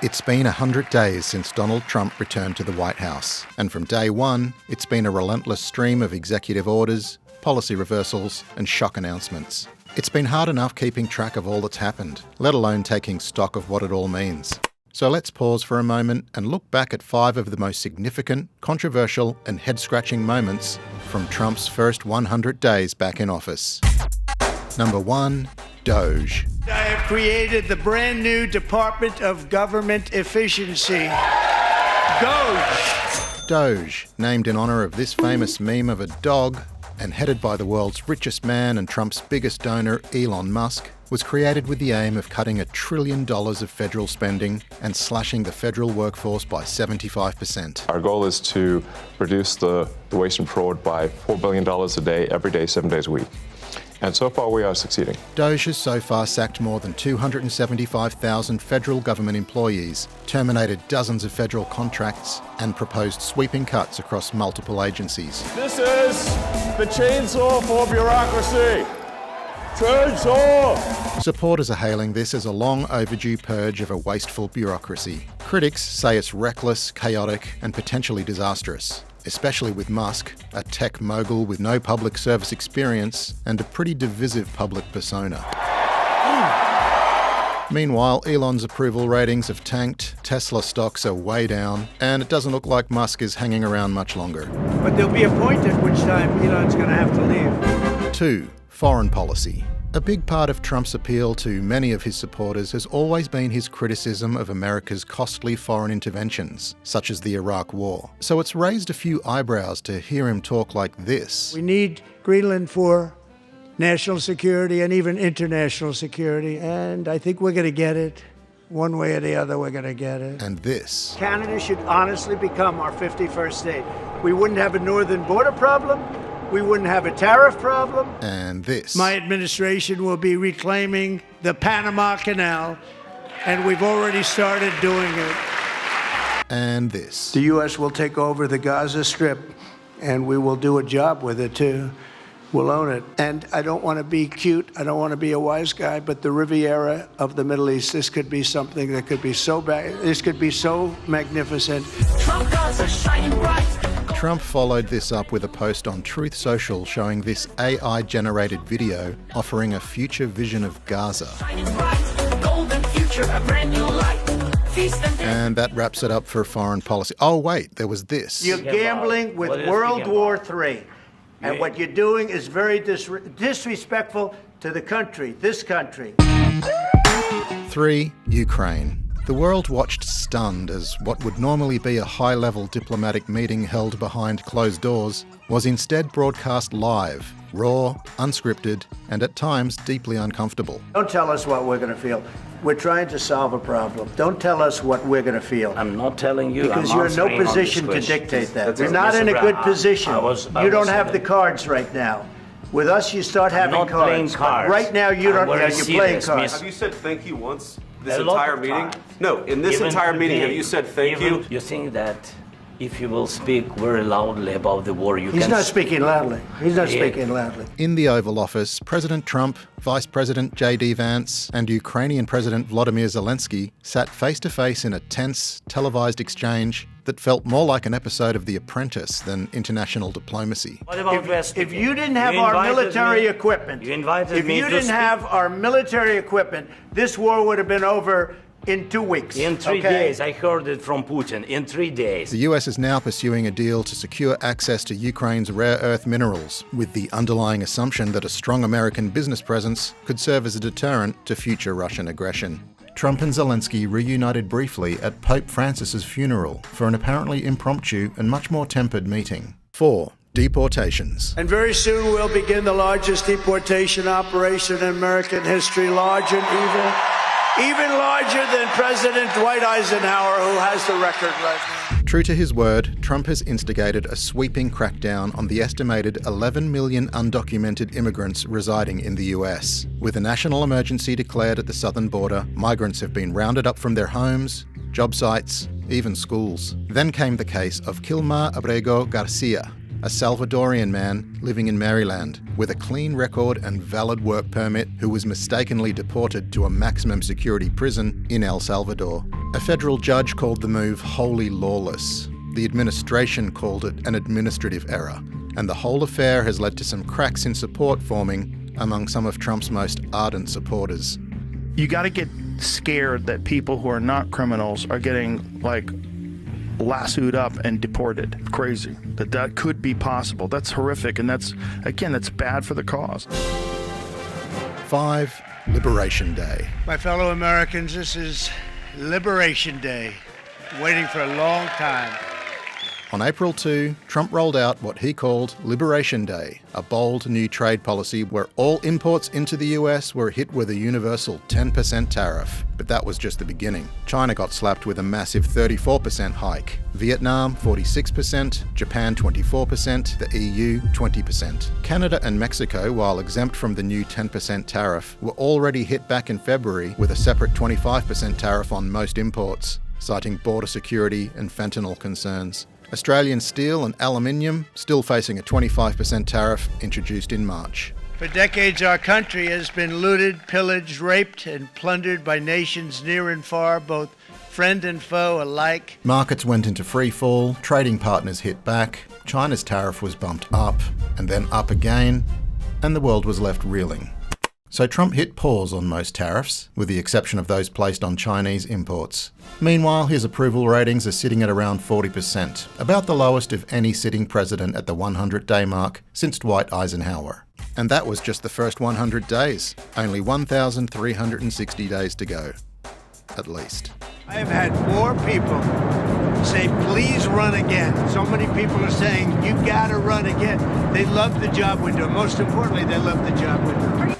It's been 100 days since Donald Trump returned to the White House, and from day one, it's been a relentless stream of executive orders, policy reversals, and shock announcements. It's been hard enough keeping track of all that's happened, let alone taking stock of what it all means. So let's pause for a moment and look back at 5 of the most significant, controversial, and head-scratching moments from Trump's first 100 days back in office. Number 1. Doge. I have created the brand new Department of Government Efficiency. Doge. Doge, named in honour of this famous meme of a dog, and headed by the world's richest man and Trump's biggest donor, Elon Musk, was created with the aim of cutting $1 trillion of federal spending and slashing the federal workforce by 75%. Our goal is to reduce the waste and fraud by $4 billion a day, every day, 7 days a week. And so far, we are succeeding. Doge has so far sacked more than 275,000 federal government employees, terminated dozens of federal contracts, and proposed sweeping cuts across multiple agencies. This is the chainsaw for bureaucracy. Chainsaw! Supporters are hailing this as a long overdue purge of a wasteful bureaucracy. Critics say it's reckless, chaotic, and potentially disastrous, especially with Musk, a tech mogul with no public service experience and a pretty divisive public persona. Meanwhile, Elon's approval ratings have tanked, Tesla stocks are way down, and it doesn't look like Musk is hanging around much longer. But there'll be a point at which time Elon's going to have to leave. 2. Foreign policy. A big part of Trump's appeal to many of his supporters has always been his criticism of America's costly foreign interventions, such as the Iraq War. So it's raised a few eyebrows to hear him talk like this. We need Greenland for national security and even international security, and I think we're going to get it. One way or the other, we're going to get it. And this. Canada should honestly become our 51st state. We wouldn't have a northern border problem. We wouldn't have a tariff problem. And this. My administration will be reclaiming the Panama Canal, and we've already started doing it. And this. The U.S. will take over the Gaza Strip, and we will do a job with it, too. We'll own it. And I don't want to be cute. I don't want to be a wise guy, but the Riviera of the Middle East, this could be something that could be so bad. This could be so magnificent. Trump guns are shining bright. Trump followed this up with a post on Truth Social showing this AI-generated video offering a future vision of Gaza. And that wraps it up for foreign policy. Oh wait, there was this. You're gambling with World War III. And what you're doing is very disrespectful to the country, this country. 3. Ukraine. The world watched stunned as what would normally be a high-level diplomatic meeting held behind closed doors was instead broadcast live, raw, unscripted, and at times deeply uncomfortable. Don't tell us what we're going to feel. We're trying to solve a problem. Don't tell us what we're going to feel. I'm not telling you. Because you're in no position to dictate that. You're not in a good position. You don't have the cards right now. With us, you start having cards. I'm not playing cards. Right now, you don't. You're playing cards. Have you said thank you once? This entire meeting? No, in this entire meeting, have you said thank you? You think that if you will speak very loudly about the war, you can... He's not speaking loudly. He's not speaking loudly. In the Oval Office, President Trump, Vice President J.D. Vance, and Ukrainian President Volodymyr Zelensky sat face-to-face in a tense, televised exchange that felt more like an episode of The Apprentice than international diplomacy. What about if you didn't have our military equipment, if you didn't have our military equipment, this war would have been over in 2 weeks. In 3 days. I heard it from Putin. In 3 days. The US is now pursuing a deal to secure access to Ukraine's rare earth minerals, with the underlying assumption that a strong American business presence could serve as a deterrent to future Russian aggression. Trump and Zelensky reunited briefly at Pope Francis's funeral for an apparently impromptu and much more tempered meeting. 4. Deportations. And very soon we'll begin the largest deportation operation in American history, large and evil. Even larger than President Dwight Eisenhower, who has the record right now. True to his word, Trump has instigated a sweeping crackdown on the estimated 11 million undocumented immigrants residing in the US. With a national emergency declared at the southern border, migrants have been rounded up from their homes, job sites, even schools. Then came the case of Kilmar Abrego Garcia, a Salvadorian man living in Maryland with a clean record and valid work permit who was mistakenly deported to a maximum security prison in El Salvador. A federal judge called the move wholly lawless. The administration called it an administrative error. And the whole affair has led to some cracks in support forming among some of Trump's most ardent supporters. You got to get scared that people who are not criminals are getting, like, lassoed up and deported. Crazy. That could be possible. That's horrific, and that's bad for the cause. 5. Liberation Day. My fellow Americans, this is Liberation Day. Waiting for a long time. On April 2, Trump rolled out what he called Liberation Day, a bold new trade policy where all imports into the US were hit with a universal 10% tariff. But that was just the beginning. China got slapped with a massive 34% hike, Vietnam 46%, Japan 24%, the EU 20%. Canada and Mexico, while exempt from the new 10% tariff, were already hit back in February with a separate 25% tariff on most imports, citing border security and fentanyl concerns. Australian steel and aluminium still facing a 25% tariff introduced in March. For decades, our country has been looted, pillaged, raped, and plundered by nations near and far, both friend and foe alike. Markets went into free fall, trading partners hit back, China's tariff was bumped up, and then up again, and the world was left reeling. So Trump hit pause on most tariffs, with the exception of those placed on Chinese imports. Meanwhile, his approval ratings are sitting at around 40%, about the lowest of any sitting president at the 100-day mark since Dwight Eisenhower. And that was just the first 100 days. Only 1,360 days to go. At least. I have had more people say, please run again. So many people are saying, you gotta run again. They love the job window. Most importantly, they love the job window.